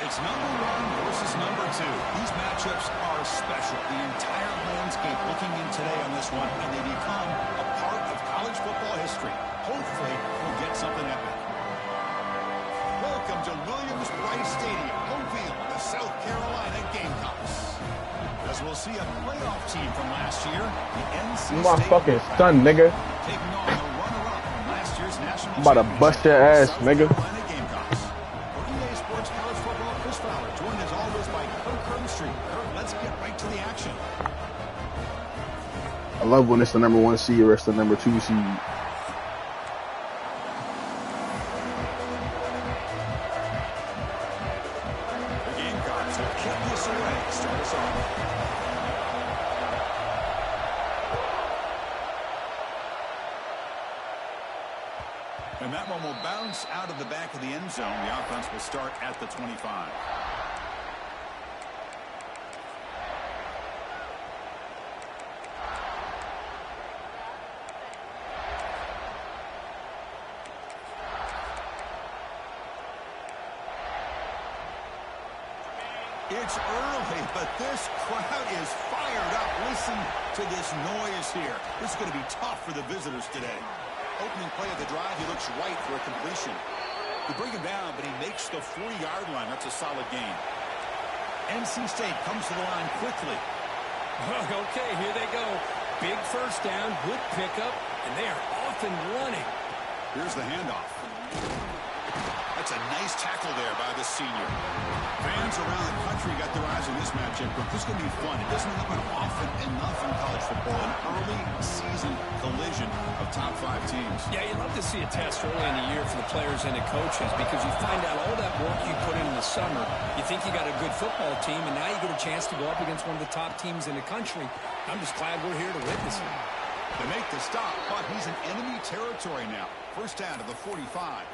It's number 1 versus number 2. These matchups are special. The entire landscape looking in today on this one, and they become a part of college football history. Hopefully, we'll get something epic. Welcome to Williams-Brice Stadium, home field of the South Carolina Gamecocks. As we'll see a playoff team from last year, the NC My State fucking son, nigga. taking on the runner-up from last year's national I'm about to bust your ass, South nigga. Carolina Gamecocks. For EA Sports College Football, Chris Fowler, joined as always by Kirk Herbstreit. Kirk, let's get right to the action. I love when it's the number 1 seed versus the number 2 seed. The Gamecocks will kick this away. Start us off. And that one will bounce out of the back of the end zone. The offense will start at the 25. It's early, but this crowd is fired up. Listen to this noise here. This is going to be tough for the visitors today. Opening play of the drive, he looks right for a completion. They bring him down, but he makes the 40-yard line. That's a solid gain. NC State comes to the line quickly. Okay, here they go. Big first down, good pickup, and they are off and running. Here's the handoff. That's a nice tackle there by the senior. Fans around the country got their eyes on this matchup, but this is going to be fun. It doesn't happen often enough in college football, an early season collision of top 5 teams. Yeah, you love to see a test early in the year for the players and the coaches because you find out all that work you put in the summer. You think you got a good football team, and now you get a chance to go up against one of the top teams in the country. I'm just glad we're here to witness it. They make the stop, but he's in enemy territory now. First down to the 45.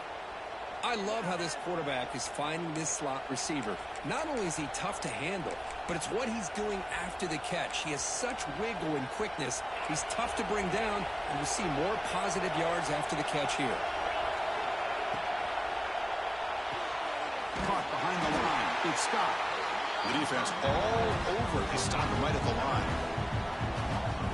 I love how this quarterback is finding this slot receiver. Not only is he tough to handle, but it's what he's doing after the catch. He has such wiggle and quickness. He's tough to bring down, and we'll see more positive yards after the catch here. Caught behind the line. It's Scott. The defense all over. They stop him right at the line.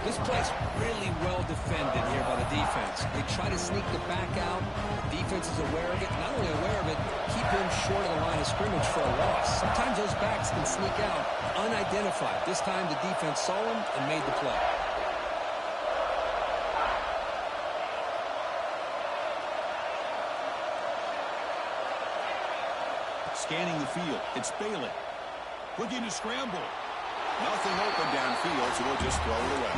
This play's really well defended here by the defense. They try to sneak the back out. The defense is aware of it. Not only aware of it, keep him short of the line of scrimmage for a loss. Sometimes those backs can sneak out unidentified. This time the defense saw him and made the play. Scanning the field. It's Bailey. Looking to scramble. Nothing open downfield, so we'll just throw it away.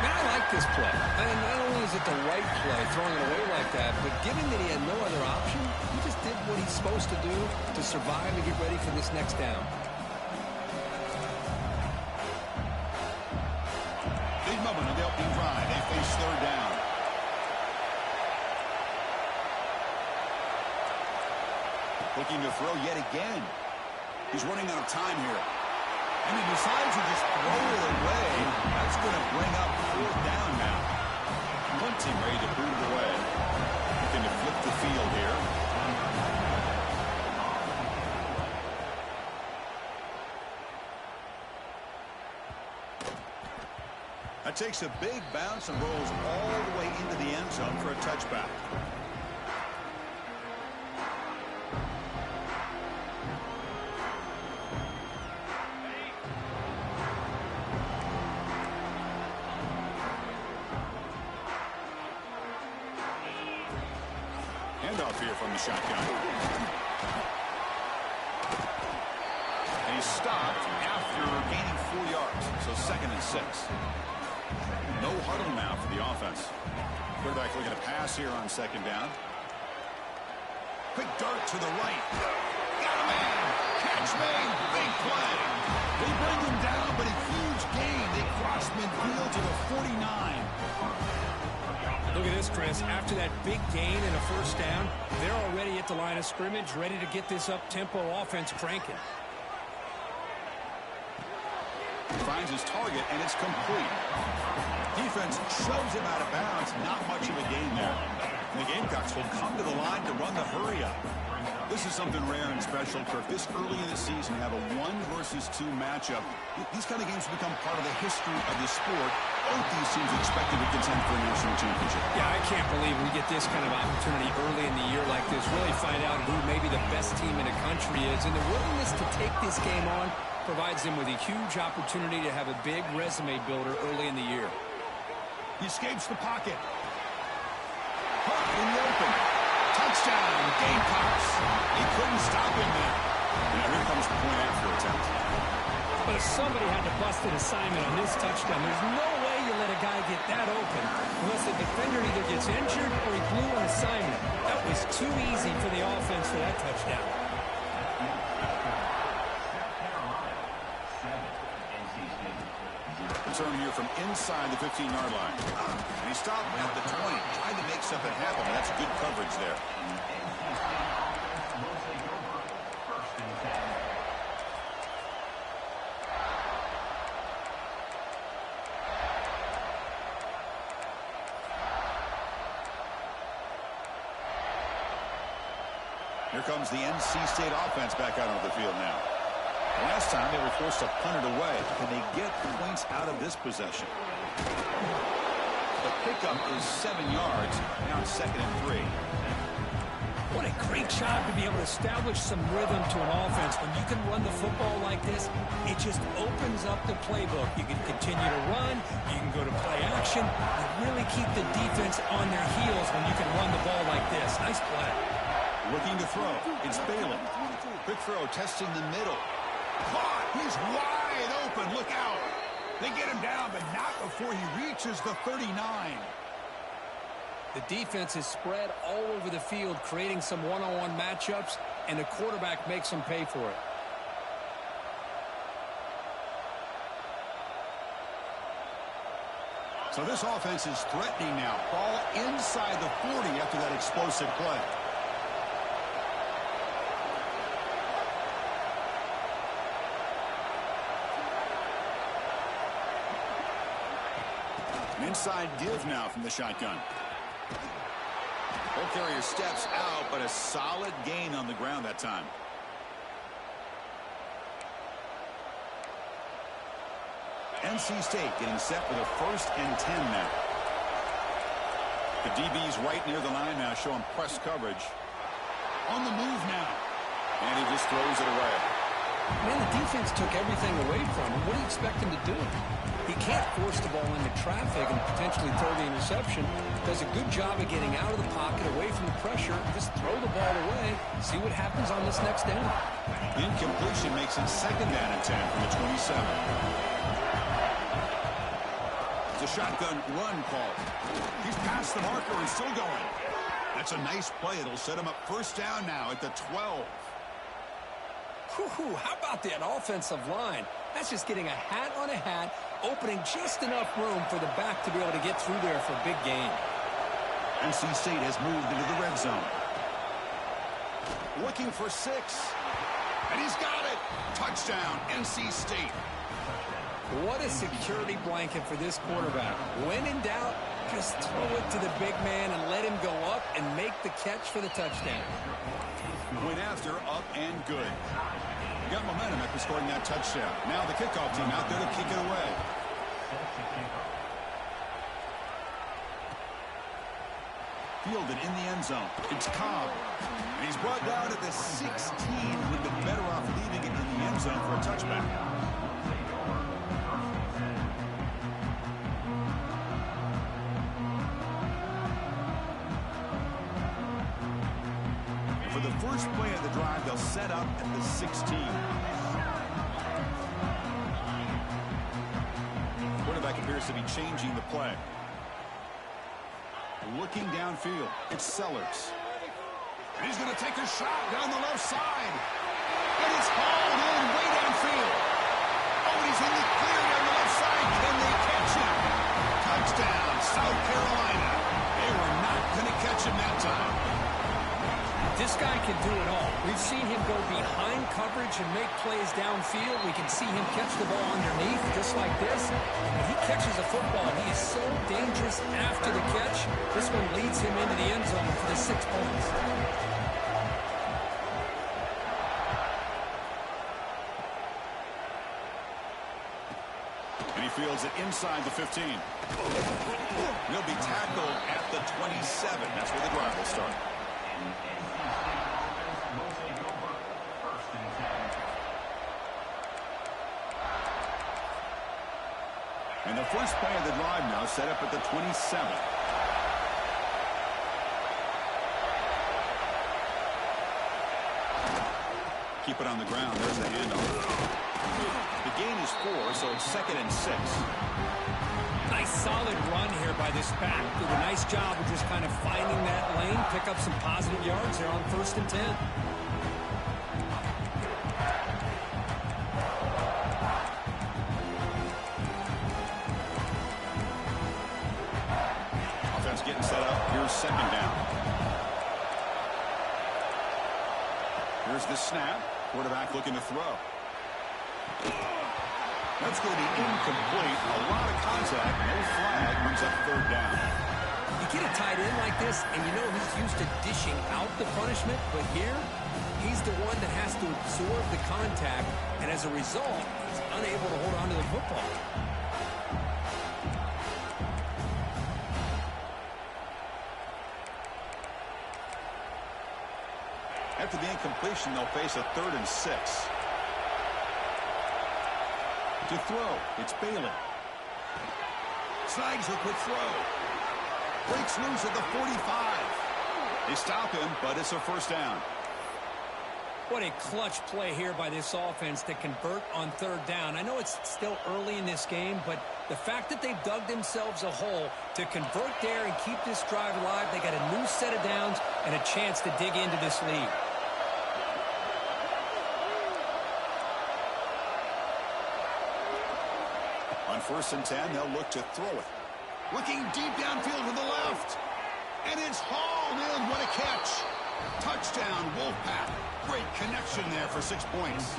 Man, I like this play. And not only is it the right play, throwing it away like that, but given that he had no other option, he just did what he's supposed to do to survive and get ready for this next down. Big moment on the opening drive. They face third down. Looking to throw yet again. He's running out of time here. And he decides to just throw it away. That's going to bring up fourth down now. Punting ready to boot it away. Looking to flip the field here. That takes a big bounce and rolls all the way into the end zone for a touchback. Handoff here from the shotgun. And he's stopped after gaining 4 yards. So 2nd and 6. No huddle now for the offense. Quarterback looking to pass here on second down. Quick dart to the right. Got a man. Catch made. Big play. They bring him down, but a huge gain. They cross midfield to the 49. Look at this, Chris. After that big gain and a first down, they're already at the line of scrimmage, ready to get this up-tempo offense cranking. Finds his target, and it's complete. Defense shoves him out of bounds. Not much of a gain there. And the Gamecocks will come to the line to run the hurry-up. This is something rare and special, Kirk. This early in the season, have a 1 versus 2 matchup. These kind of games become part of the history of the sport. Both these teams expected to contend for a national championship. Yeah, I can't believe we get this kind of opportunity early in the year like this. Really find out who maybe the best team in the country is. And the willingness to take this game on provides them with a huge opportunity to have a big resume builder early in the year. He escapes the pocket. Hawk in the open. Touchdown, Gamecocks. He couldn't stop him there. Now here comes the point after attempt. But if somebody had to bust an assignment on this touchdown, there's no way you let a guy get that open unless the defender either gets injured or he blew an assignment. That was too easy for the offense for that touchdown. Return here from inside the 15-yard line. And he stopped at the 20, trying to make something happen. That's good coverage there. Here comes the NC State offense back out onto the field now. Last time they were forced to punt it away. Can they get points out of this possession? The pickup is 7 yards. Now it's 2nd and 3. What a great job to be able to establish some rhythm to an offense. When you can run the football like this, it just opens up the playbook. You can continue to run. You can go to play action. You really keep the defense on their heels when you can run the ball like this. Nice play. Looking to throw. It's Bailey. Quick throw, testing the middle. Caught. He's wide open. Look out. They get him down, but not before he reaches the 39. The defense is spread all over the field, creating some one-on-one matchups, and the quarterback makes them pay for it. So this offense is threatening now. Ball inside the 40 after that explosive play. Inside give now from the shotgun. Ball carrier steps out, but a solid gain on the ground that time. NC State getting set for the 1st and 10 now. The DB's right near the line now, showing press coverage. On the move now. And he just throws it away. Man, the defense took everything away from him. What do you expect him to do? He can't force the ball into traffic and potentially throw the interception. Does a good job of getting out of the pocket, away from the pressure. Just throw the ball away. See what happens on this next down. Incompletion makes it 2nd down and 10 from the 27. It's a shotgun run call. He's past the marker and still going. That's a nice play. It'll set him up 1st down now at the 12. Whew, how about that offensive line? That's just getting a hat on a hat, opening just enough room for the back to be able to get through there for a big gain. NC State has moved into the red zone. Looking for 6. And he's got it. Touchdown, NC State. What a security blanket for this quarterback. When in doubt, just throw it to the big man and let him go up and make the catch for the touchdown. Went after, up and good. Got momentum after scoring that touchdown. Now the kickoff team out there to kick it away. Fielded in the end zone. It's Cobb. And he's brought down at the 16. Would have been better off leaving it in the end zone for a touchback. For the first play of the drive, they'll set up at the 16. Quarterback appears to be changing the play. Looking downfield, it's Sellers. And he's going to take a shot down the left side. And it's hauled in way downfield. Oh, he's in the clear down the left side. Can they catch him? Touchdown, South Carolina. They were not going to catch him that time. This guy can do it all. We've seen him go behind coverage and make plays downfield. We can see him catch the ball underneath, just like this. When he catches a football, he is so dangerous after the catch. This one leads him into the end zone for the 6 points. And he fields it inside the 15. He'll be tackled at the 27. That's where the drive will start. And the first play of the drive now set up at the 27. Keep it on the ground. There's the handoff. The gain is 4, so it's 2nd and 6. Nice solid run here by this back. Did a nice job of just kind of finding that lane, pick up some positive yards there on 1st and 10. Offense getting set up. Here's 2nd down. Here's the snap. Quarterback looking to throw. That's going to be incomplete. A lot of contact. No flag. Brings up 3rd down. You get a tight end like this, and you know he's used to dishing out the punishment, but here, he's the one that has to absorb the contact, and as a result, he's unable to hold on to the football. After the incompletion, they'll face a 3rd and 6. To throw, it's Bailey. Snags a quick throw. Breaks loose at the 45. They stop him, but it's a 1st down. What a clutch play here by this offense to convert on 3rd down. I know it's still early in this game, but the fact that they've dug themselves a hole to convert there and keep this drive alive, they got a new set of downs and a chance to dig into this lead. On 1st and 10, they'll look to throw it. Looking deep downfield to the left. And it's hauled in. What a catch. Touchdown, Wolfpack. Great connection there for 6 points.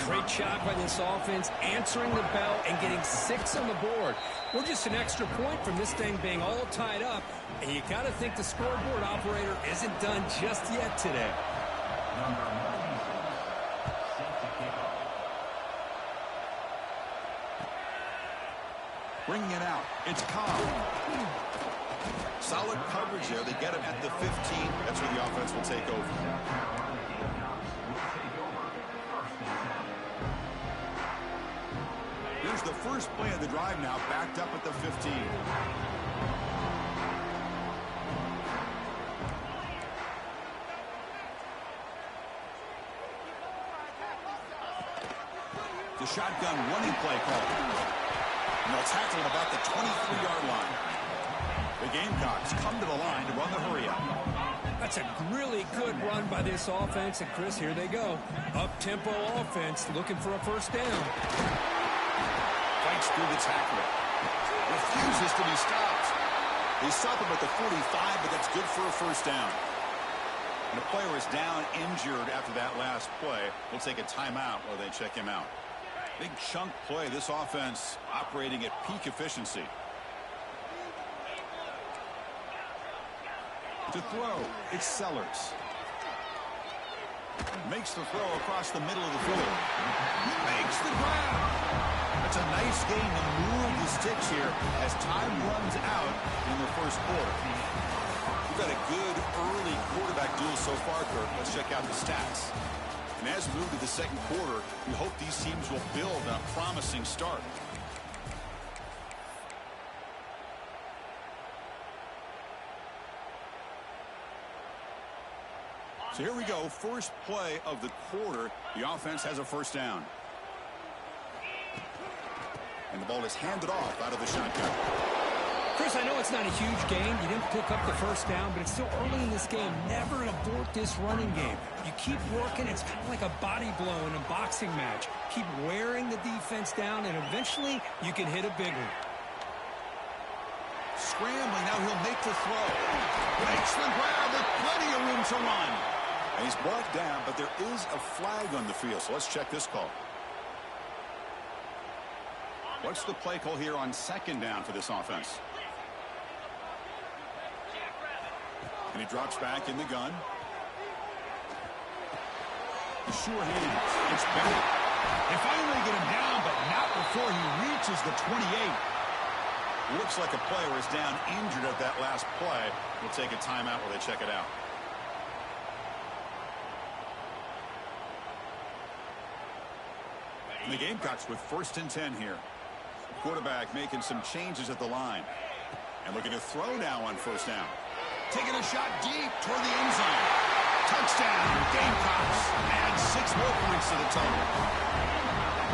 Great job by this offense, answering the bell and getting 6 on the board. We're just an extra point from this thing being all tied up, and you got to think the scoreboard operator isn't done just yet today. Bringing it out. It's Cobb. Solid coverage there. They get him at the 15. That's where the offense will take over. Here's the first play of the drive now, backed up at the 15. The shotgun running play call. And they'll tackle at about the 23-yard line. The Gamecocks come to the line to run the hurry-up. That's a really good run by this offense. And, Chris, here they go. Up-tempo offense looking for a 1st down. Fights through the tackler. Refuses to be stopped. They stop him at the 45, but that's good for a 1st down. And the player is down injured after that last play. We'll take a timeout while they check him out. Big chunk play. This offense operating at peak efficiency. To throw, it's Sellers. Makes the throw across the middle of the field. He makes the grab. That's a nice game to move the sticks here as time runs out in the 1st quarter. We've got a good early quarterback duel so far, Kirk. Let's check out the stats. And as we move to the 2nd quarter, we hope these teams will build on a promising start. So here we go, first play of the quarter. The offense has a 1st down. And the ball is handed off out of the shotgun. Chris, Chris, I know it's not a huge game. You didn't pick up the first down, but it's still early in this game. Never abort this running game. You keep working. It's kind of like a body blow in a boxing match. Keep wearing the defense down, and eventually you can hit a big one. Scrambling, now he'll make the throw. Makes the grab with plenty of room to run. And he's brought down, but there is a flag on the field, so let's check this call. What's the play call here on second down for this offense? And he drops back in the gun. Sure hands. It's better. They finally get him down, but not before he reaches the 28. Looks like a player is down injured at that last play. We'll take a timeout while they check it out. And the Gamecocks with 1st and 10 here. Quarterback making some changes at the line. And looking to throw now on 1st down. Taking a shot deep toward the end zone. Touchdown, Gamecocks. Add 6 more points to the total.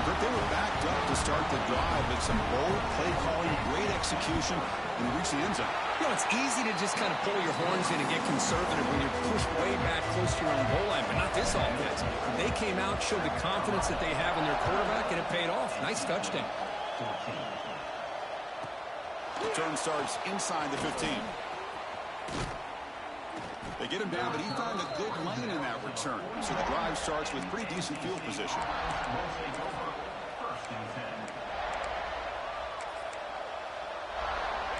But they were backed up to start the drive with some bold play calling, great execution, and reach the end zone. You know, it's easy to just kind of pull your horns in and get conservative when you're pushed way back close to your own goal line, but not this offense. They came out, showed the confidence that they have in their quarterback, and it paid off. Nice touchdown. Return starts inside the 15. They get him down, but he found a good lane in that return. So the drive starts with pretty decent field position.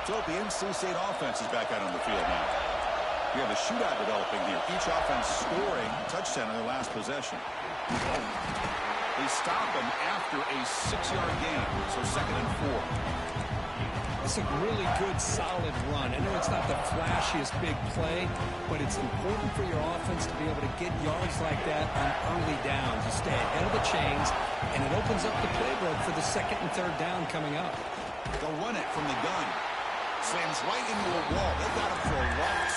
So the NC State offense is back out on the field now. We have a shootout developing here. Each offense scoring a touchdown in their last possession. They stop him after a 6-yard gain, so 2nd and 4. It's a really good, solid run. I know it's not the flashiest big play, but it's important for your offense to be able to get yards like that on early downs. You stay ahead of the chains, and it opens up the playbook for the 2nd and 3rd down coming up. They'll run it from the gun. Slams right into a wall. They got him for a loss.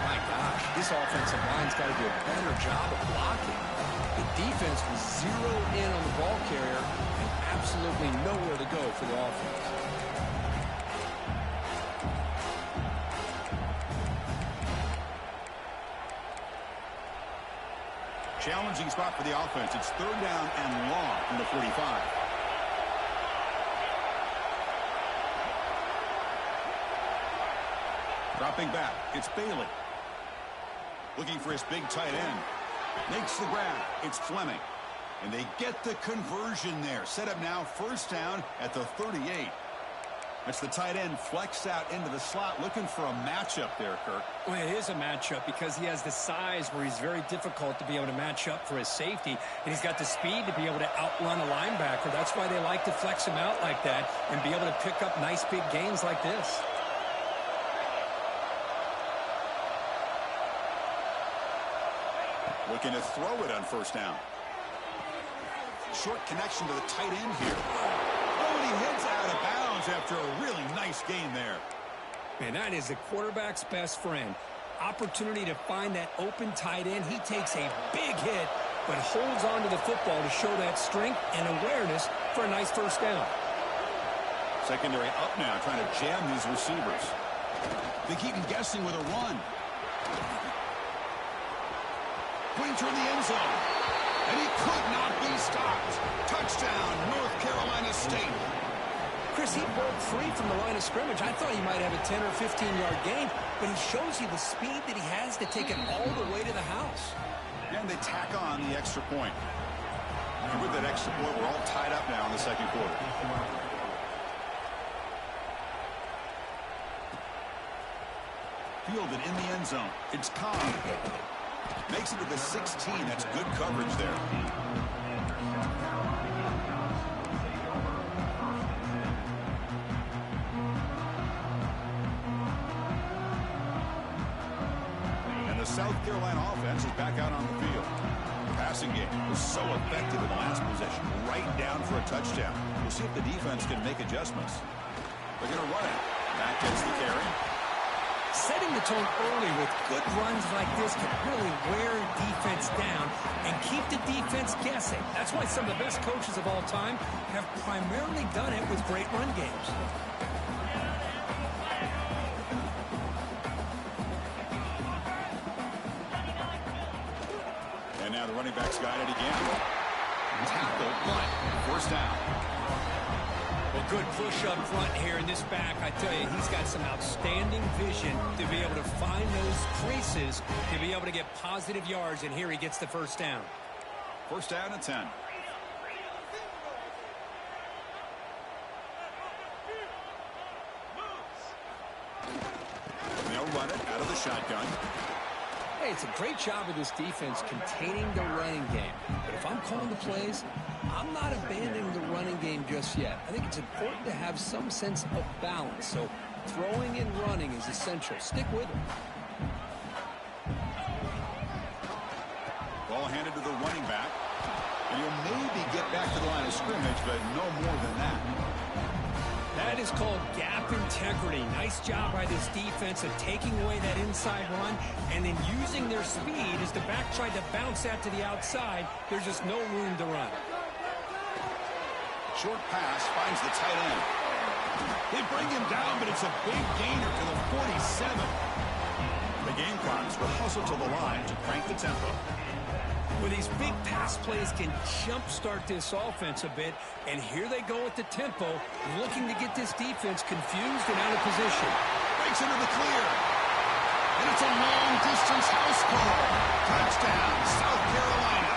My gosh, this offensive line's got to do a better job of blocking. The defense was zeroed in on the ball carrier and absolutely nowhere to go for the offense. Challenging spot for the offense. It's 3rd down and long from the 45. Dropping back, it's Bailey. Looking for his big tight end. Makes the grab, it's Fleming. And they get the conversion there. Set up now, 1st down at the 38. That's the tight end flexed out into the slot, looking for a matchup there, Kirk. Well, it is a matchup because he has the size where he's very difficult to be able to match up for his safety, and he's got the speed to be able to outrun a linebacker. That's why they like to flex him out like that and be able to pick up nice big gains like this. Looking to throw it on 1st down. Short connection to the tight end here. Oh, and he heads out of bounds after a really nice gain there. Man, that is the quarterback's best friend. Opportunity to find that open tight end. He takes a big hit, but holds on to the football to show that strength and awareness for a nice 1st down. Secondary up now, trying to jam these receivers. They keep him guessing with a run. Putting toward the end zone. And he could not be stopped. Touchdown, North Carolina State. Chris, he broke free from the line of scrimmage. I thought he might have a 10 or 15-yard gain, but he shows you the speed that he has to take it all the way to the house. And they tack on the extra point. And with that extra point, we're all tied up now in the 2nd quarter. Fielded in the end zone. It's Cobb. Makes it to the 16. That's good coverage there. And the South Carolina offense is back out on the field. The passing game was so effective in the last possession. Right down for a touchdown. We'll see if the defense can make adjustments. They're going to run it. That gets the carry. Setting the tone early with good runs like this can really wear defense down and keep the defense guessing. That's why some of the best coaches of all time have primarily done it with great run games. the running back's got it again. Tackle, but first down. Well, good push up front here in this back. I tell you, he's got some outstanding vision to be able to find those creases, to be able to get positive yards, and here he gets the first down. First down and 10. They'll run it out of the shotgun. Hey, it's a great job of this defense containing the running game. But if I'm calling the plays, I'm not abandoning the running game just yet. I think it's important to have some sense of balance. So throwing and running is essential. Stick with it. Ball handed to the running back. And he'll maybe get back to the line of scrimmage, but no more than that. That is called gap integrity. Nice job by this defense of taking away that inside run and then using their speed as the back tried to bounce that to the outside. There's just no room to run. Short pass finds the tight end. They bring him down, but it's a big gainer to the 47. The Gamecocks will hustle to the line to crank the tempo. Well, these big pass plays can jumpstart this offense a bit, and here they go at the tempo, looking to get this defense confused and out of position. Breaks into the clear. And it's a long-distance house call. Touchdown, South Carolina.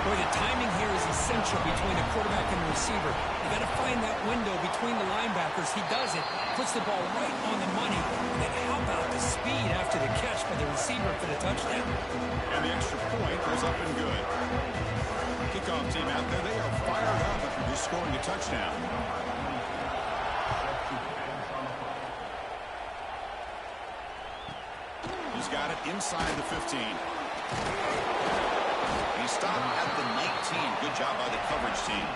Boy, the timing here is essential between the quarterback and the receiver. You got to find that window between the linebackers. He does it, puts the ball right on the money. And then how about the speed after the catch by the receiver for the touchdown? And the extra point goes up and good. Kickoff team out there, they are fired up after just scoring a touchdown. He's got it inside the 15. He stopped at the 19. Good job by the coverage team.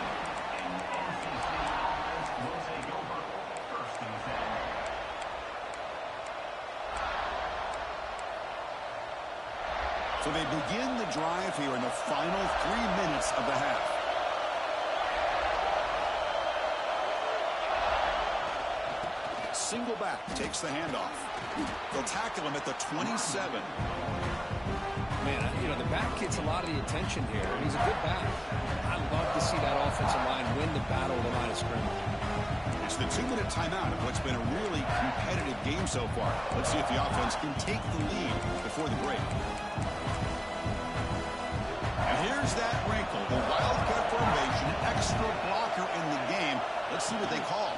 So they begin the drive here in the final 3 minutes of the half. Single back takes the handoff. They'll tackle him at the 27. Man, you know, the back gets a lot of the attention here. He's a good back. I love to see that offensive line win the battle of the line of scrimmage. It's the 2-minute timeout of what's been a really competitive game so far. Let's see if the offense can take the lead before the break. And here's that wrinkle, the wildcat formation, extra blocker in the game. Let's see what they call.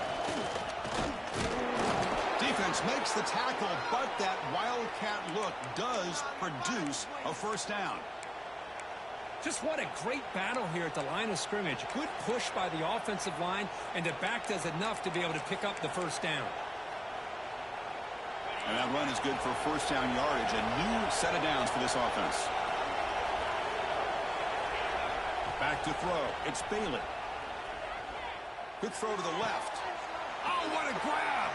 Defense makes the tackle, but that wildcat look does produce a first down. Just what a great battle here at the line of scrimmage. Good push by the offensive line, and the back does enough to be able to pick up the first down. And that run is good for first down yardage. A new set of downs for this offense. Back to throw. It's Bailey. Quick throw to the left. Oh, what a grab!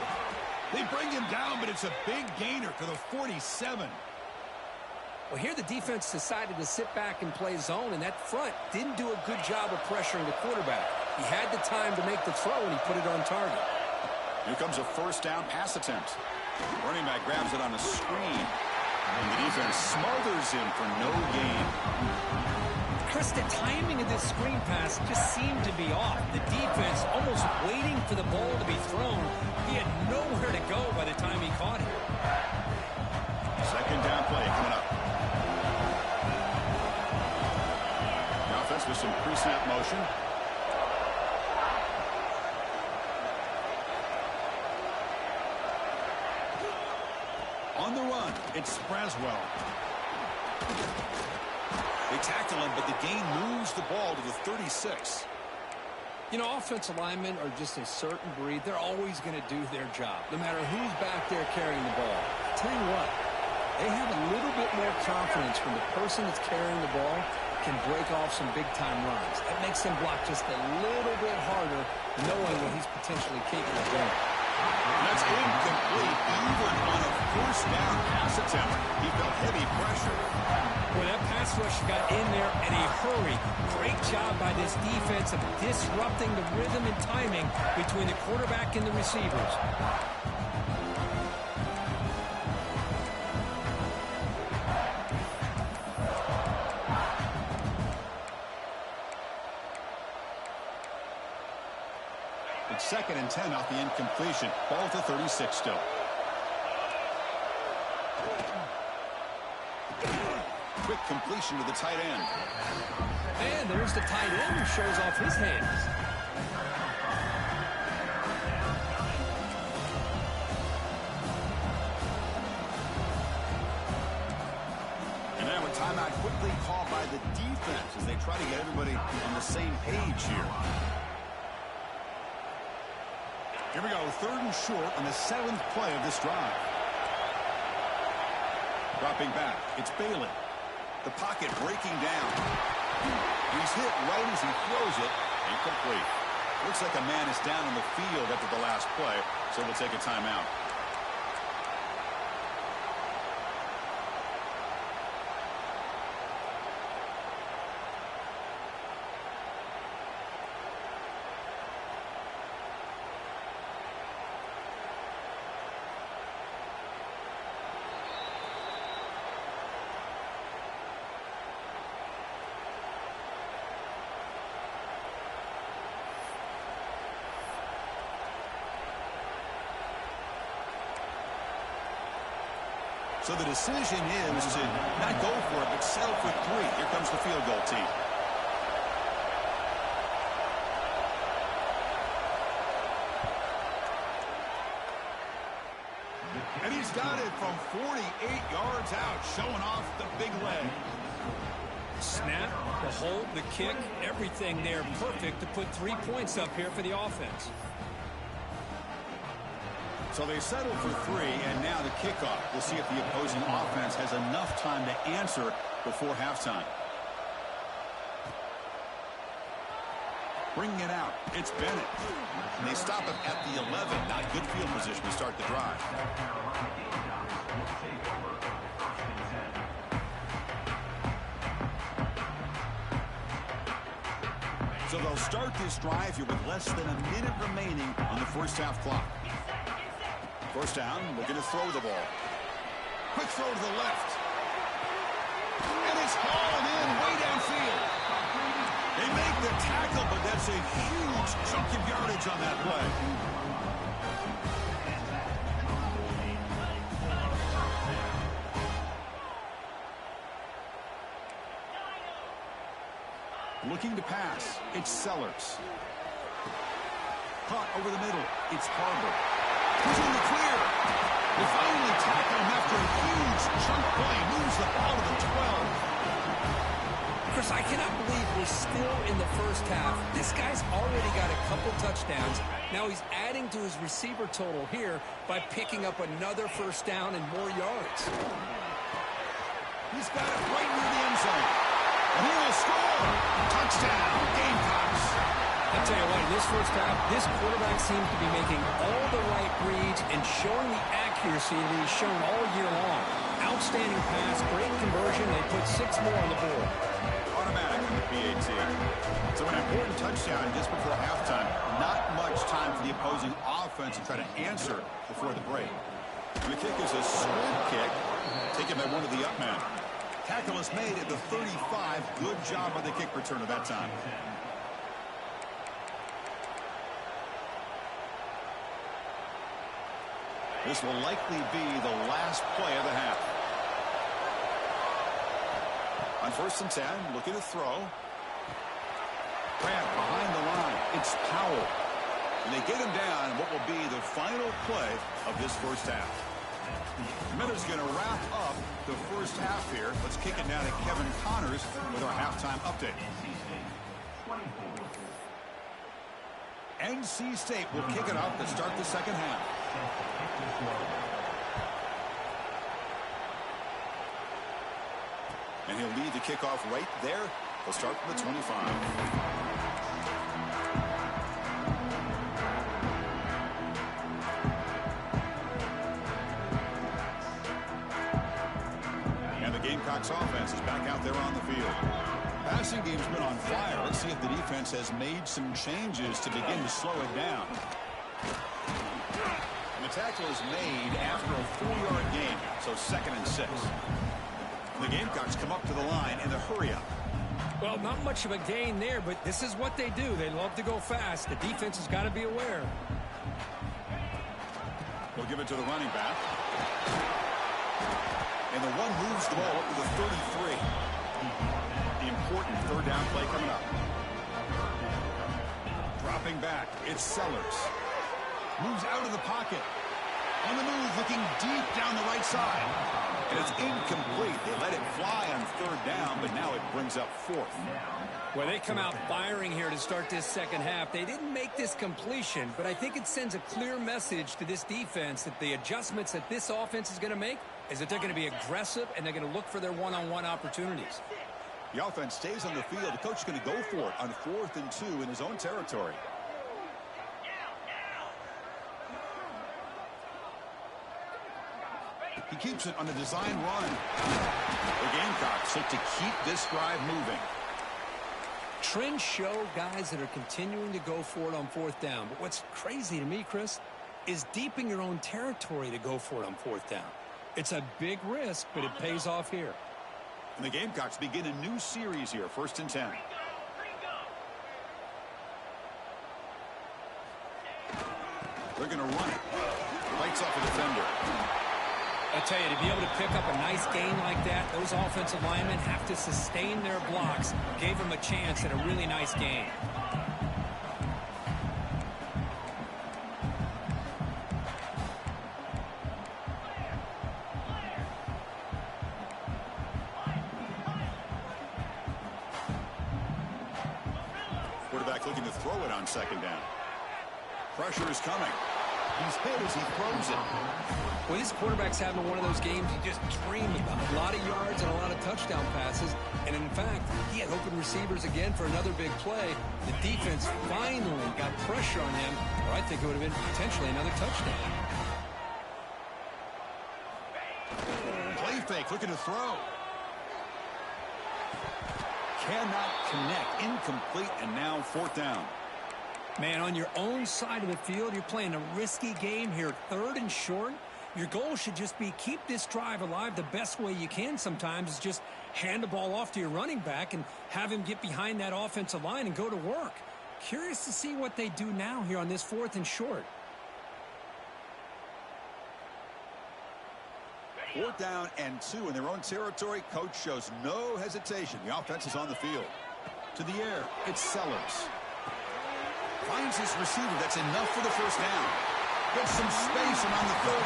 They bring him down, but it's a big gainer to the 47. Well, here the defense decided to sit back and play zone, and that front didn't do a good job of pressuring the quarterback. He had the time to make the throw, and he put it on target. Here comes a first down pass attempt. Running back grabs it on a screen, and the defense smothers him for no gain. Chris, the timing of this screen pass just seemed to be off. The defense almost waiting for the ball to be thrown. He had nowhere to go by the time he caught it. Second down play coming up. The offense with some pre-snap motion. On the run, it's Braswell. They tackle him, but the gain moves the ball to the 36. You know, offensive linemen are just a certain breed. They're always going to do their job, no matter who's back there carrying the ball. I'll tell you what, they have a little bit more confidence when the person that's carrying the ball can break off some big-time runs. That makes them block just a little bit harder, knowing what he's potentially capable of doing. That's incomplete, even on a first down pass attempt. He felt heavy pressure. Well, that pass rush got in there in a hurry. Great job by this defense of disrupting the rhythm and timing between the quarterback and the receivers. 2nd and 10 off the incompletion. Ball at the 36 still. Quick completion to the tight end. And there's the tight end who shows off his hands. And now a timeout quickly called by the defense as they try to get everybody on the same page here. Here we go, 3rd and short on the 7th play of this drive. Dropping back, it's Bailey. The pocket breaking down. He's hit right as he throws it. Incomplete. Looks like a man is down on the field after the last play, so we'll take a timeout. So the decision is to not go for it, but settle for 3. Here comes the field goal team. And he's got it from 48 yards out, showing off the big leg. Snap, the hold, the kick, everything there perfect to put 3 points up here for the offense. So they settle for 3, and now the kickoff. We'll see if the opposing offense has enough time to answer before halftime. Bringing it out, it's Bennett. And they stop him at the 11. Not good field position to start the drive. So they'll start this drive here with less than a minute remaining on the first half clock. First down, looking to throw the ball. Quick throw to the left. And it's hauled in way downfield. They make the tackle, but that's a huge chunk of yardage on that play. Looking to pass, it's Sellers. Caught over the middle, it's Harbor. He's in the clear. They finally tackle him after a huge chunk play. Moves the ball to the 12. Chris, I cannot believe we're still in the first half. This guy's already got a couple touchdowns. Now he's adding to his receiver total here by picking up another first down and more yards. He's got it right near the end zone. And he will score. Touchdown, Gamecocks. I'll tell you what, in this first half, this quarterback seems to be making all the right reads and showing the accuracy that he's shown all year long. Outstanding pass, great conversion. They put 6 more on the board. Automatic on the PAT. So an important touchdown just before halftime. Not much time for the opposing offense to try to answer before the break. The kick is a swing kick, taken by one of the up men. Tackle is made at the 35. Good job by the kick return at that time. This will likely be the last play of the half. On 1st and 10, looking to throw. Grant behind the line. It's Powell. And they get him down in what will be the final play of this first half. Miller's going to wrap up the first half here. Let's kick it down to Kevin Connors with our halftime update. NC State will kick it off to start the second half. And he'll lead the kickoff right there. They'll start from the 25. And the Gamecocks offense is back out there on the field. Passing game's been on fire. Let's see if the defense has made some changes to begin to slow it down. And the tackle is made after a 4-yard gain, so 2nd and 6. The Gamecocks come up to the line in the hurry-up. Well, not much of a gain there, but this is what they do. They love to go fast. The defense has got to be aware. We'll give it to the running back. And the one moves the ball up to the 33. The important third down play coming up. Dropping back, it's Sellers. Moves out of the pocket. On the move, looking deep down the right side. And it's incomplete. They let it fly on third down, but now it brings up fourth. Well, they come out firing here to start this second half. They didn't make this completion, but I think it sends a clear message to this defense that the adjustments that this offense is going to make is that they're going to be aggressive and they're going to look for their one-on-one opportunities. The offense stays on the field. The coach is going to go for it on 4th and 2 in his own territory. He keeps it on a design run. The Gamecocks look to keep this drive moving. Trends show guys that are continuing to go for it on 4th down. But what's crazy to me, Chris, is deep in your own territory to go for it on 4th down. It's a big risk, but it pays off here. And the Gamecocks begin a new series here, 1st and 10. They're going to run it. Lights off a defender. I tell you, to be able to pick up a nice gain like that, those offensive linemen have to sustain their blocks. Gave them a chance at a really nice gain. Quarterback looking to throw it on 2nd down. Pressure is coming. He's hit as he throws it. Well, this quarterback's having one of those games you just dream about. A lot of yards and a lot of touchdown passes. And in fact, he had open receivers again for another big play. The defense finally got pressure on him, or I think it would have been potentially another touchdown. Play fake, looking to throw. Cannot connect. Incomplete, and now 4th down. Man, on your own side of the field, you're playing a risky game here, 3rd and short. Your goal should just be keep this drive alive the best way you can sometimes is just hand the ball off to your running back and have him get behind that offensive line and go to work. Curious to see what they do now here on this 4th and short. 4th down and 2 in their own territory. Coach shows no hesitation. The offense is on the field. To the air, it's Sellers. Finds his receiver. That's enough for the 1st down. Gets some space around the 30.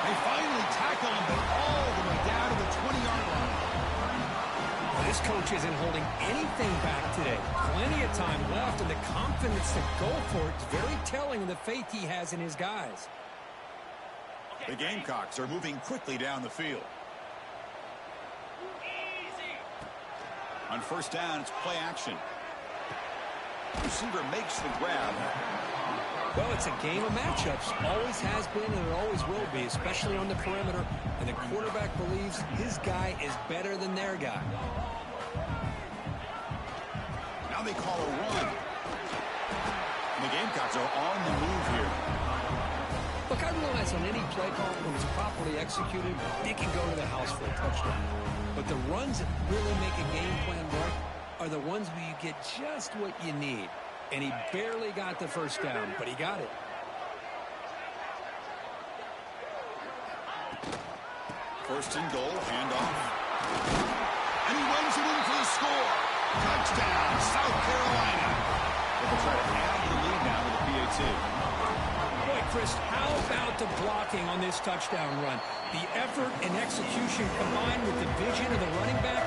They finally tackle him, but all the way down to the 20-yard line. This coach isn't holding anything back today. Plenty of time left, and the confidence to go for it is very telling of the faith he has in his guys. The Gamecocks are moving quickly down the field. On 1st down, it's play action. Receiver makes the grab. Well, it's a game of matchups. Always has been and it always will be, especially on the perimeter. And the quarterback believes his guy is better than their guy. Now they call a run. And the Gamecocks are on the move here. Look, I realize on any play call, when it's properly executed, it can go to the house for a touchdown. But the runs that really make a game plan work are the ones where you get just what you need. And he barely got the 1st down, but he got it. First and goal, handoff. And he runs it in for the score. Touchdown, South Carolina. They'll try to add the lead now with the PAT. Boy, Chris, how about the blocking on this touchdown run? The effort and execution combined with the vision of the running back,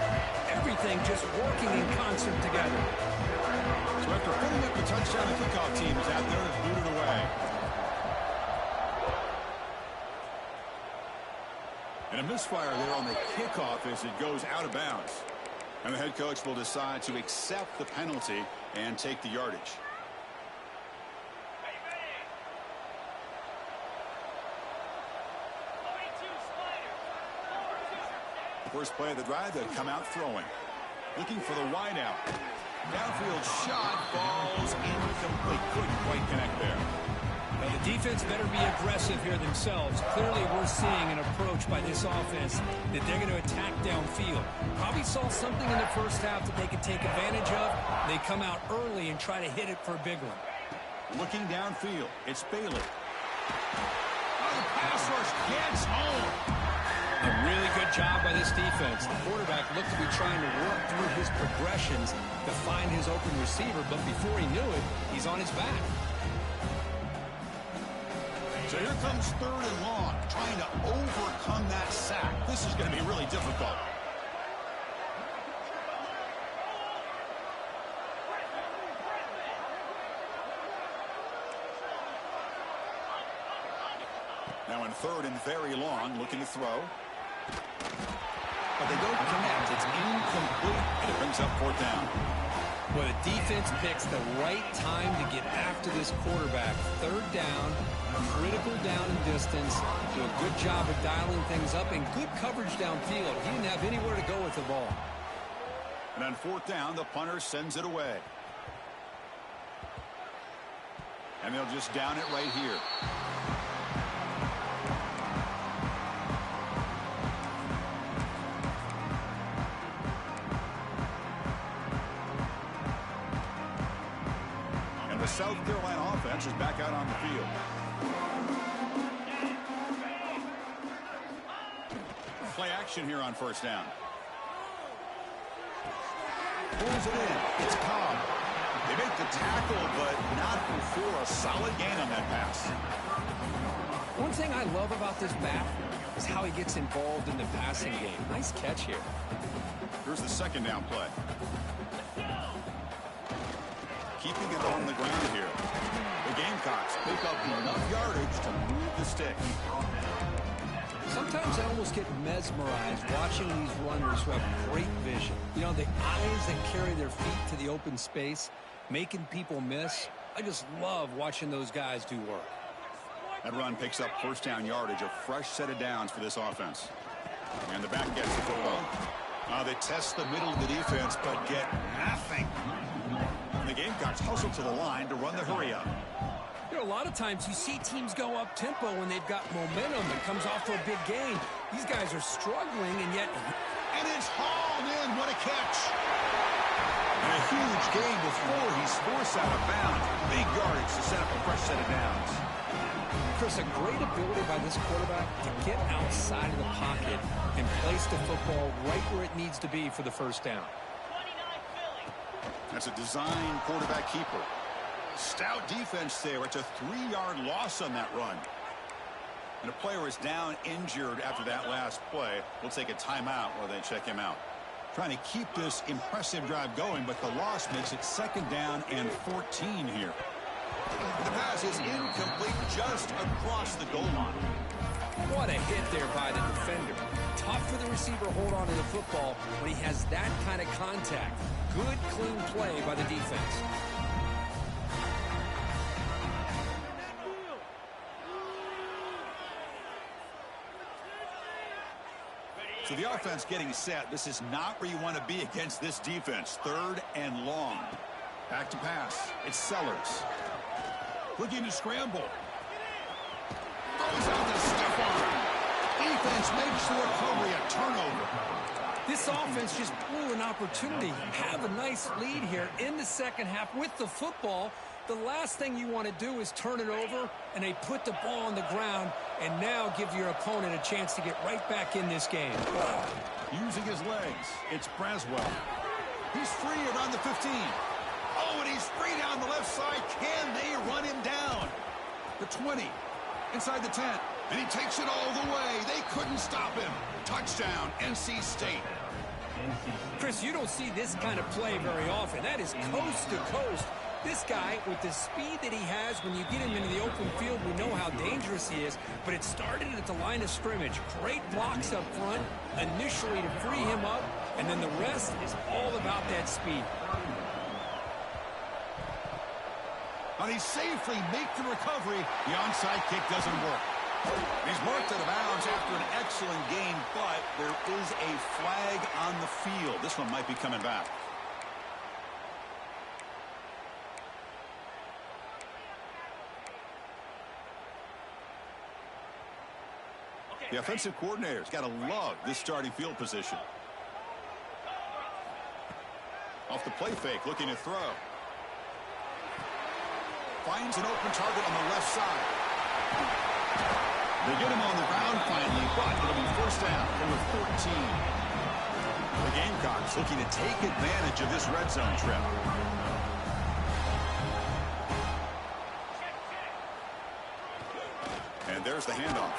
everything just working in concert together. So after putting up the touchdown, the kickoff team is out there to boot it away. And a misfire there on the kickoff as it goes out of bounds. And the head coach will decide to accept the penalty and take the yardage. First play of the drive, they come out throwing. Looking for the wideout. Downfield shot falls incomplete. Couldn't quite connect there. Well, the defense better be aggressive here themselves. Clearly, we're seeing an approach by this offense that they're going to attack downfield. Probably saw something in the first half that they could take advantage of. They come out early and try to hit it for a big one. Looking downfield, it's Bailey. Oh, the pass rush gets home. A really good job by this defense. The quarterback looked to be trying to work through his progressions to find his open receiver, but before he knew it, he's on his back. So here comes 3rd and long, trying to overcome that sack. This is going to be really difficult. Now in 3rd and very long, looking to throw. But they don't connect. It's incomplete, and it brings up 4th down. Well, the defense picks the right time to get after this quarterback. 3rd down, critical down and distance. Do a good job of dialing things up and good coverage downfield. He didn't have anywhere to go with the ball. And on 4th down, the punter sends it away. And they'll just down it right here. The South Carolina offense is back out on the field. Play action here on 1st down. Pulls it in. It's Cobb. They make the tackle, but not before a solid gain on that pass. One thing I love about this back is how he gets involved in the passing game. Nice catch here. Here's the 2nd down play. Keeping it on the ground here. The Gamecocks pick up enough yardage to move the stick. Sometimes I almost get mesmerized watching these runners who have great vision. You know, the eyes that carry their feet to the open space, making people miss. I just love watching those guys do work. That run picks up 1st down yardage, a fresh set of downs for this offense. And the back gets the football. They test the middle of the defense, but get nothing. The Gamecocks hustle to the line to run the hurry-up. You know, a lot of times you see teams go up-tempo when they've got momentum that comes off for a big gain. These guys are struggling, and yet... And it's hauled in. What a catch. And a huge gain before he's forced out of bounds. Big yardage to set up a fresh set of downs. Chris, a great ability by this quarterback to get outside of the pocket and place the football right where it needs to be for the 1st down. That's a design quarterback keeper. Stout defense there. It's a 3-yard loss on that run. And a player is down injured after that last play. We'll take a timeout while they check him out. Trying to keep this impressive drive going, but the loss makes it 2nd down and 14 here. The pass is incomplete just across the goal line. What a hit there by the defender. Tough for the receiver to hold on to the football when he has that kind of contact. Good, clean play by the defense. So the offense getting set. This is not where you want to be against this defense. 3rd and long. Back to pass. It's Sellers. Looking to scramble. Throws out the stiff arm. Defense makes the recovery a turnover. This offense just blew an opportunity. Have a nice lead here in the 2nd half with the football. The last thing you want to do is turn it over, and they put the ball on the ground and now give your opponent a chance to get right back in this game. Using his legs, it's Braswell. He's free around the 15. Oh, and he's free down the left side. Can they run him down? The 20, inside the 10, and he takes it all the way. They couldn't stop him. Touchdown, NC State. Chris, you don't see this kind of play very often. That is coast to coast. This guy, with the speed that he has, when you get him into the open field, we know how dangerous he is. But it started at the line of scrimmage. Great blocks up front, initially to free him up, and then the rest is all about that speed. Now he safely makes the recovery. The onside kick doesn't work. He's marked out of bounds after an excellent gain, but there is a flag on the field. This one might be coming back. The offensive coordinator's got to love this starting field position. Off the play fake, looking to throw. Finds an open target on the left side. They get him on the ground finally, but it'll be first down from the 14. The Gamecocks looking to take advantage of this red zone trip. And there's the handoff.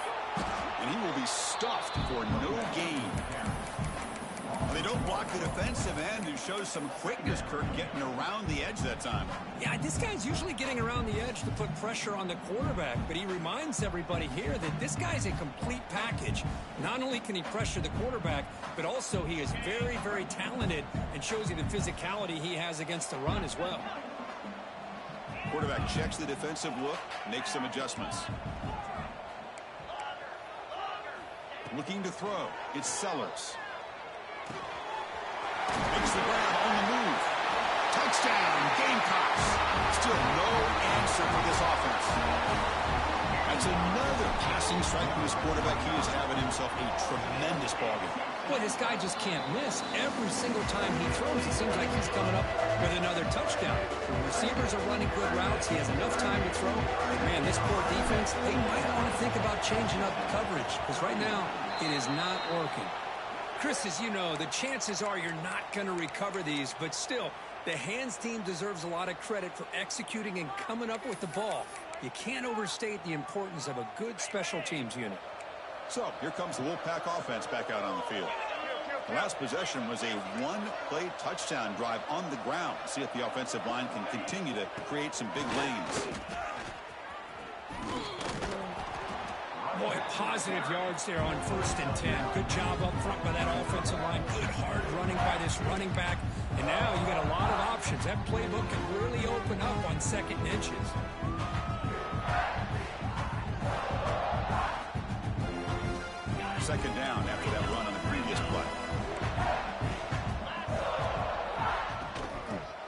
And he will be stuffed for no gain. They don't block the defensive end, who shows some quickness, Kirk, getting around the edge that time. Yeah, this guy's usually getting around the edge to put pressure on the quarterback, but he reminds everybody here that this guy's a complete package. Not only can he pressure the quarterback, but also he is very, very talented and shows you the physicality he has against the run as well. Quarterback checks the defensive look, makes some adjustments. Looking to throw. It's Sellers. Makes the grab on the move. Touchdown, Gamecocks. Still no answer for this offense. That's another passing strike from this quarterback. He is having himself a tremendous ballgame. Boy, this guy just can't miss. Every single time he throws, it seems like he's coming up with another touchdown. The receivers are running good routes. He has enough time to throw. But man, this poor defense, they might want to think about changing up coverage, because right now it is not working. Chris, as you know, the chances are you're not going to recover these, but still, the hands team deserves a lot of credit for executing and coming up with the ball. You can't overstate the importance of a good special teams unit. So, here comes the Wolfpack offense back out on the field. The last possession was a one-play touchdown drive on the ground. See if the offensive line can continue to create some big lanes. Boy, positive yards there on 1st and 10. Good job up front by that offensive line. Good hard running by this running back. And now you got a lot of options. That playbook can really open up on 2nd and inches. Second down after that run on the previous play.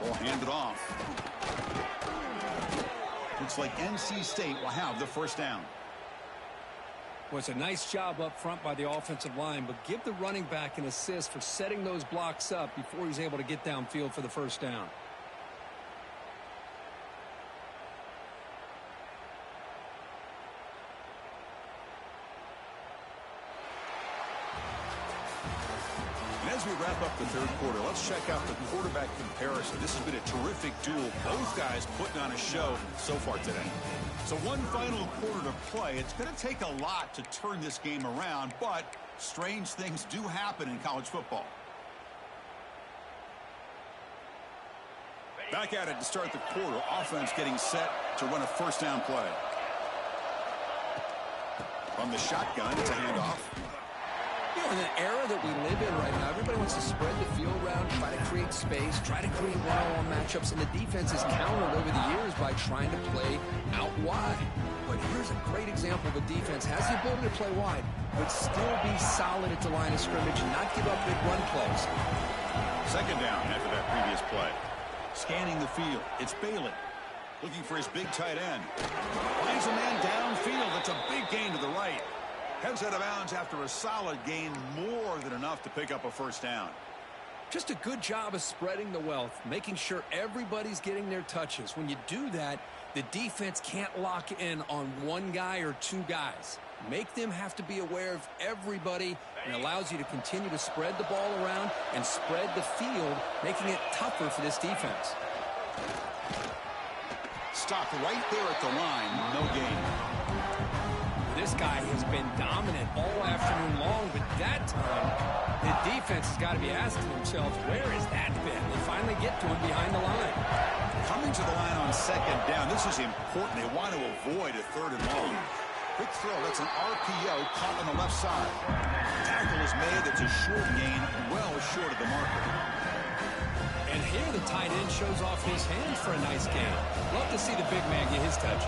Ball handed off. Looks like NC State will have the first down. Well, it's a nice job up front by the offensive line, but give the running back an assist for setting those blocks up before he's able to get downfield for the first down. As we wrap up the third quarter, let's check out the quarterback comparison. This has been a terrific duel. Both guys putting on a show so far today. So one final quarter to play. It's going to take a lot to turn this game around, but strange things do happen in college football. Back at it to start the quarter. Offense getting set to run a first down play. From the shotgun, it's a handoff. You know, in the era that we live in right now, everybody wants to spread the field around, try to create space, try to create one-on-one matchups, and the defense is countered over the years by trying to play out wide. But here's a great example of a defense has the ability to play wide, but still be solid at the line of scrimmage and not give up big run plays. Second down after that previous play. Scanning the field, it's Bailey. Looking for his big tight end. Finds a man downfield. It's a big gain to the right. Heads out of bounds after a solid gain, more than enough to pick up a first down. Just a good job of spreading the wealth, making sure everybody's getting their touches. When you do that, the defense can't lock in on one guy or two guys. Make them have to be aware of everybody, and allows you to continue to spread the ball around and spread the field, making it tougher for this defense. Stopped right there at the line, no gain. This guy has been dominant all afternoon long, but that time, the defense has got to be asking themselves, where has that been? They finally get to him behind the line. Coming to the line on second down, this is important. They want to avoid a 3rd and long. Quick throw, that's an RPO caught on the left side. Tackle is made, it's a short gain, well short of the marker. And here the tight end shows off his hands for a nice gain. Love to see the big man get his touches.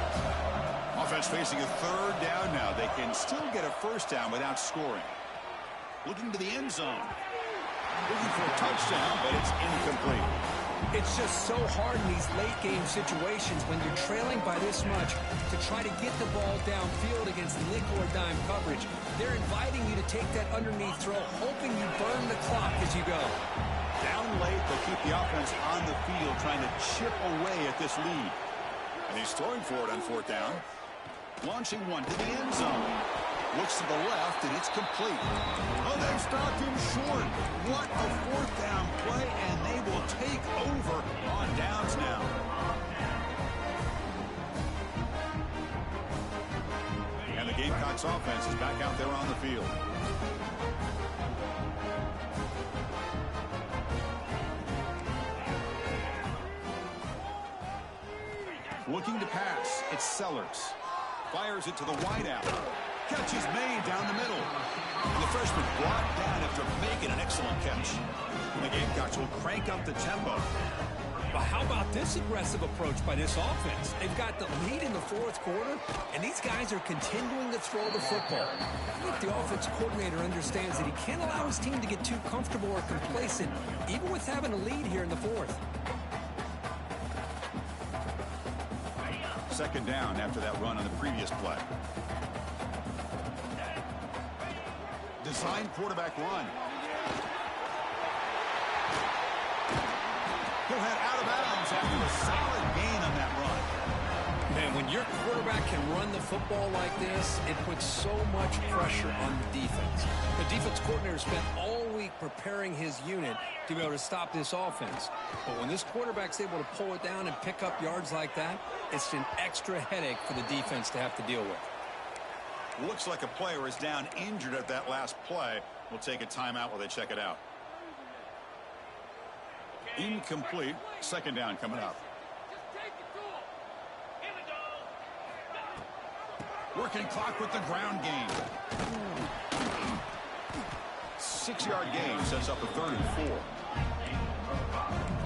Offense facing a 3rd down now. They can still get a first down without scoring. Looking to the end zone. Looking for a touchdown, but it's incomplete. It's just so hard in these late-game situations when you're trailing by this much to try to get the ball downfield against nickel or dime coverage. They're inviting you to take that underneath throw, hoping you burn the clock as you go. Down late, they'll keep the offense on the field, trying to chip away at this lead. And he's throwing for it on fourth down. Launching one to the end zone. Looks to the left, and it's complete. Oh, they've stopped him short. What a fourth down play, and they will take over on downs now. And the Gamecocks offense is back out there on the field. Looking to pass, it's Sellers. Fires it to the wideout. Catch is made down the middle. And the freshman brought down after making an excellent catch. And the Gamecocks will crank up the tempo. But how about this aggressive approach by this offense? They've got the lead in the fourth quarter, and these guys are continuing to throw the football. I think the offense coordinator understands that he can't allow his team to get too comfortable or complacent, even with having a lead here in the fourth. Second down after that run on the previous play. Design quarterback run. He'll head out of bounds after a solid gain on that run. Man, when your quarterback can run the football like this, it puts so much pressure on the defense. The defense coordinator spent all week preparing his unit to be able to stop this offense. But when this quarterback's able to pull it down and pick up yards like that, it's an extra headache for the defense to have to deal with. Looks like a player is down injured at that last play. We'll take a timeout while they check it out. Incomplete. Second down coming up. Working clock with the ground game. 6-yard gain sets up a 3rd and 4.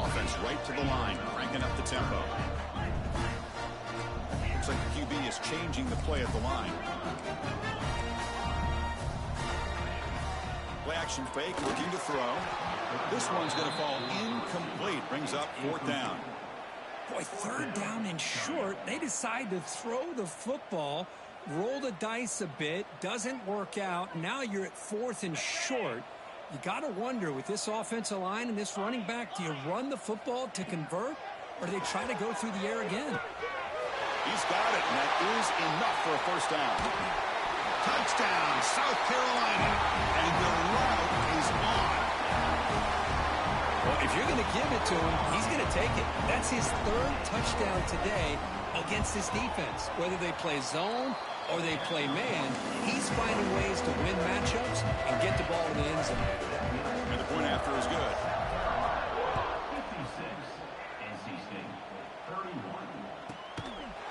Offense right to the line, cranking up the tempo. Looks like the QB is changing the play at the line. Play action fake, looking to throw. This one's going to fall incomplete. Brings up 4th down. Boy, 3rd down and short. They decide to throw the football, roll the dice a bit, doesn't work out. Now you're at 4th and short. You got to wonder, with this offensive line and this running back, do you run the football to convert, or do they try to go through the air again? He's got it, and that is enough for a 1st down. Touchdown, South Carolina, and the route is on. Well, if you're going to give it to him, he's going to take it. That's his 3rd touchdown today against this defense. Whether they play zone or they play man, he's finding ways to win matchups and get the ball in the end zone. And the point after is good.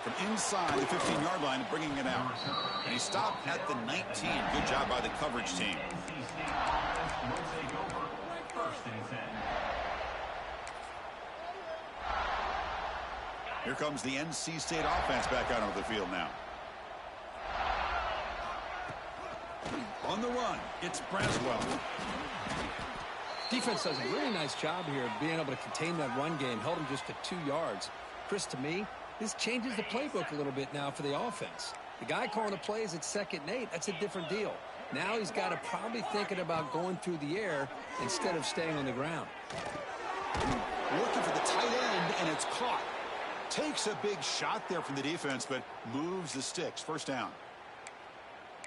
From inside the 15-yard line, bringing it out. And he stopped at the 19. Good job by the coverage team. Here comes the NC State offense back out onto the field now. On the run, it's Braswell. Defense does a really nice job here of being able to contain that run game. Held him just to 2 yards. Chris, to me, this changes the playbook a little bit now for the offense. The guy calling the plays at 2nd and 8, that's a different deal. Now he's got to probably thinking about going through the air instead of staying on the ground. Looking for the tight end, and it's caught. Takes a big shot there from the defense, but moves the sticks. 1st down.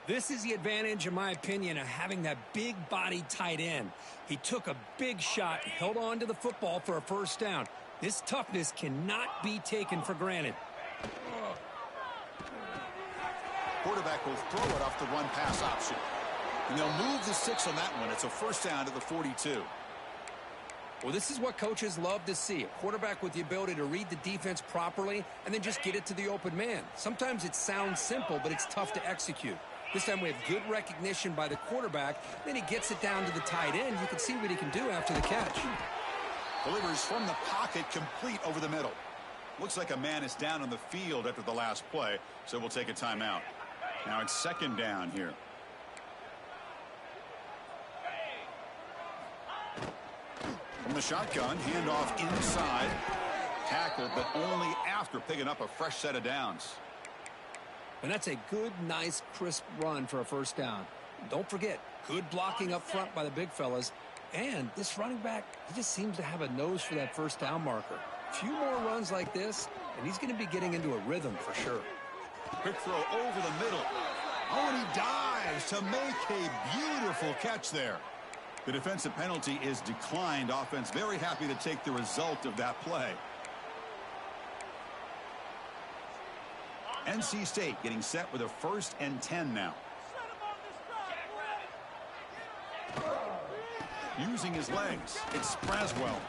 This is the advantage, in my opinion, of having that big-body tight end. He took a big shot, held on to the football for a 1st down. This toughness cannot be taken for granted. Quarterback will throw it off the run-pass option. And they'll move the sticks on that one. It's a 1st down to the 42. Well, this is what coaches love to see. A quarterback with the ability to read the defense properly and then just get it to the open man. Sometimes it sounds simple, but it's tough to execute. This time we have good recognition by the quarterback. Then he gets it down to the tight end. You can see what he can do after the catch. Delivers from the pocket, complete over the middle. Looks like a man is down on the field after the last play, so we'll take a timeout. Now it's 2nd down here. From the shotgun, handoff inside. Tackled, but only after picking up a fresh set of downs. And that's a good, nice, crisp run for a first down. Don't forget, good blocking up front by the big fellas. And this running back, he just seems to have a nose for that first down marker. A few more runs like this, and he's going to be getting into a rhythm for sure. Quick throw over the middle. Oh, and he dives to make a beautiful catch there. The defensive penalty is declined. Offense very happy to take the result of that play. NC State getting set with a 1st and 10 now. Using his legs, it's Braswell.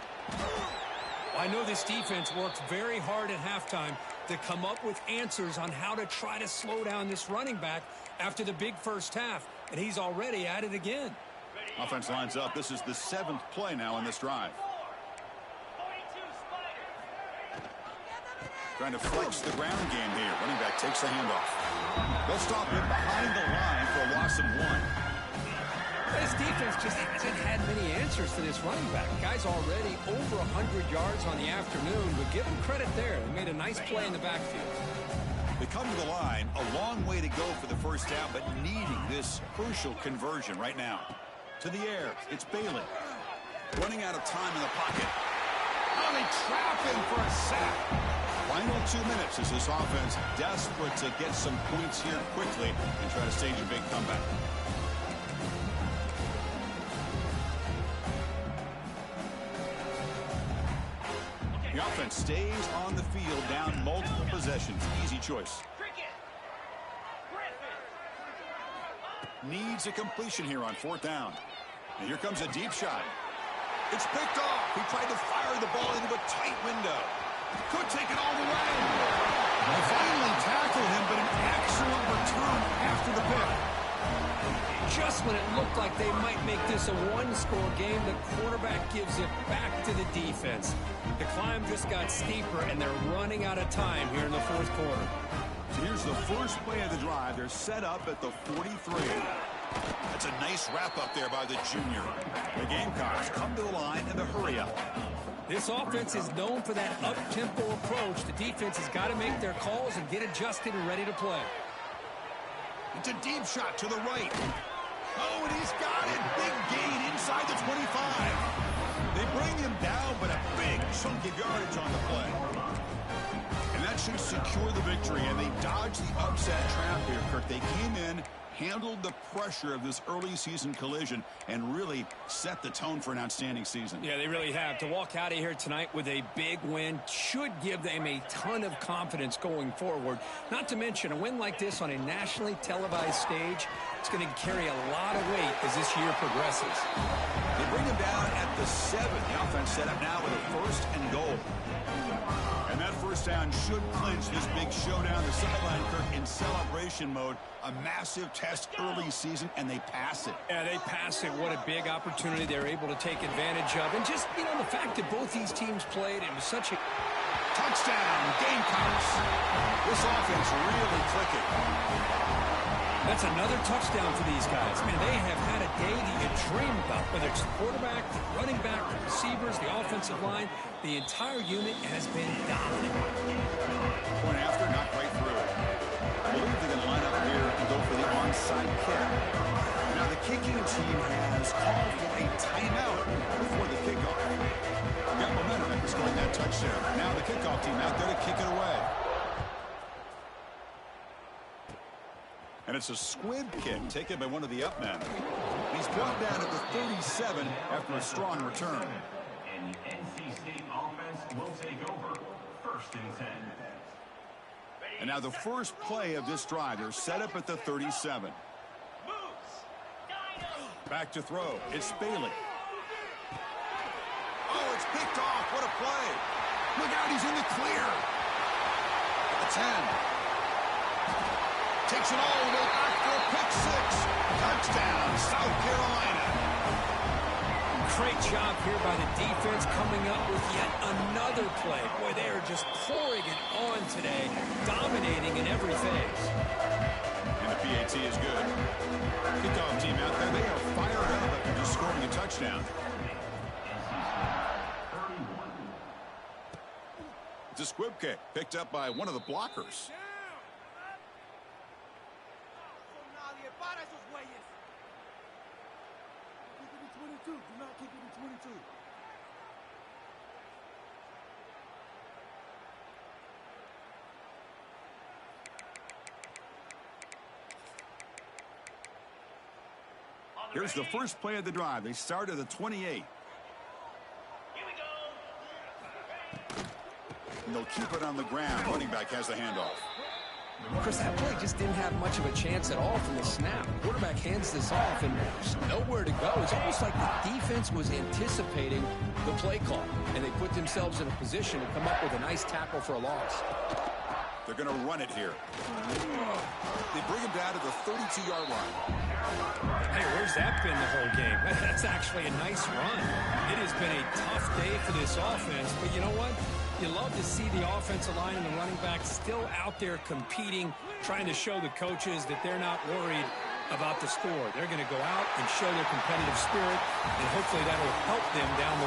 I know this defense worked very hard at halftime to come up with answers on how to try to slow down this running back after the big first half, and he's already at it again. Offense lines up. This is the 7th play now on this drive. Trying to flex the ground game here. Running back takes the handoff. They'll stop him behind the line for a loss of 1. This defense just hasn't had many answers to this running back. Guy's already over 100 yards on the afternoon, but give him credit there. They made a nice play in the backfield. They come to the line, a long way to go for the first down, but needing this crucial conversion right now. To the air, it's Bailey. Running out of time in the pocket. Oh, they trap him for a sack. Final 2 minutes as this offense desperate to get some points here quickly and try to stage a big comeback. The offense stays on the field, down multiple possessions. Easy choice. Needs a completion here on 4th down. And here comes a deep shot. It's picked off. He tried to fire the ball into a tight window. Could take it all the way. They finally tackled him, but an excellent return after the pick. Just when it looked like they might make this a one-score game, the quarterback gives it back to the defense. The climb just got steeper, and they're running out of time here in the 4th quarter. So here's the first play of the drive. They're set up at the 43. That's a nice wrap-up there by the junior. The Gamecocks come to the line in the hurry-up. This offense is known for that up-tempo approach. The defense has got to make their calls and get adjusted and ready to play. It's a deep shot to the right. Oh, and he's got it. Big gain inside the 25. They bring him down, but a big chunk of yardage on the play. And that should secure the victory, and they dodged the upset trap here, Kirk. They came in, handled the pressure of this early season collision, and really set the tone for an outstanding season. Yeah, they really have. To walk out of here tonight with a big win should give them a ton of confidence going forward. Not to mention, a win like this on a nationally televised stage, it's going to carry a lot of weight as this year progresses. They bring him down at the 7. The offense set up now with a 1st and goal. And that first down should clinch this big showdown. The sideline, Kirk, in celebration mode. A massive test early season, and they pass it. Yeah, they pass it. What a big opportunity they're able to take advantage of. And just, you know, the fact that both these teams played, it was such a... Touchdown, Gamecocks. This offense really clicking. That's another touchdown for these guys. Man, they have had a day that you dream about, whether it's the quarterback, the running back, the receivers, the offensive line. The entire unit has been dominant. Point after, not quite through. I believe they're going to line up here and go for the onside kick. Now, the kicking team has called for a timeout before the kickoff. Got momentum after scoring that touchdown. Now the kickoff team out there to kick it away. And it's a squib kick taken by one of the up men. He's brought down at the 37 after a strong return. And the NC State offense will take over 1st and 10. And now the first play of this drive, they're set up at the 37. Back to throw. It's Bailey. Oh, it's picked off. What a play. Look out, he's in the clear. At the 10. Takes it all the way back for a pick 6. Touchdown, South Carolina. Great job here by the defense coming up with yet another play. Boy, they are just pouring it on today, dominating in every phase. And the PAT is good. Kickoff team out there, they are fired up after just scoring a touchdown. Desquibke picked up by one of the blockers. Here's the first play of the drive. They start at the 28. And they'll keep it on the ground. Running back has the handoff. Chris, that play just didn't have much of a chance at all from the snap. Quarterback hands this off, and there's nowhere to go. It's almost like the defense was anticipating the play call, and they put themselves in a position to come up with a nice tackle for a loss. They're going to run it here. They bring him down to the 32-yard line. Hey, where's that been the whole game? That's actually a nice run. It has been a tough day for this offense, but you know what? You love to see the offensive line and the running back still out there competing, trying to show the coaches that they're not worried about the score. They're going to go out and show their competitive spirit, and hopefully that will help them down the road.